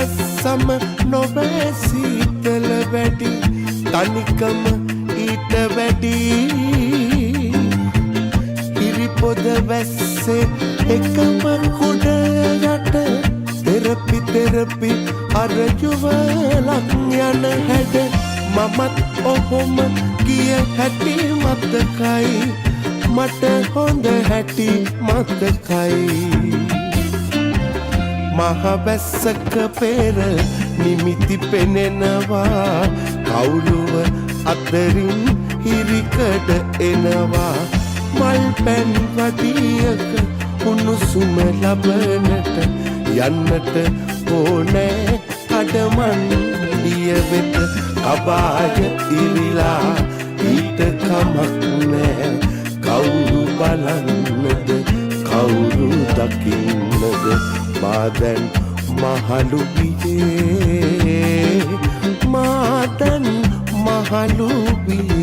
වැස්සම නොවේ සීතල වැඩි තනිකම ඊට වැඩි ඉරිපොද වැස්සේ එකම කුඩ යට තෙරපි අර යුවලක් යන හැඩ මමත් ඔහොම ගිය හැටි මතකයි මට හොඳ හැටි මතකයි මහ වැස්සක පෙර නිමිති පෙනෙනවා කවුළුව අතරින් හිරිකඩ එනවා මල් පැන් වඩියක උණුසුම ලබනට යන්නට ඕනෑ කඩමන්ඩිය වෙත අබාය ඉරිලා ඊට කමක් නෑ කවුරු බලන්නද කවුරු දකින්නද මාදැන් මහලු වියේ මාදැන් මහලු වියේ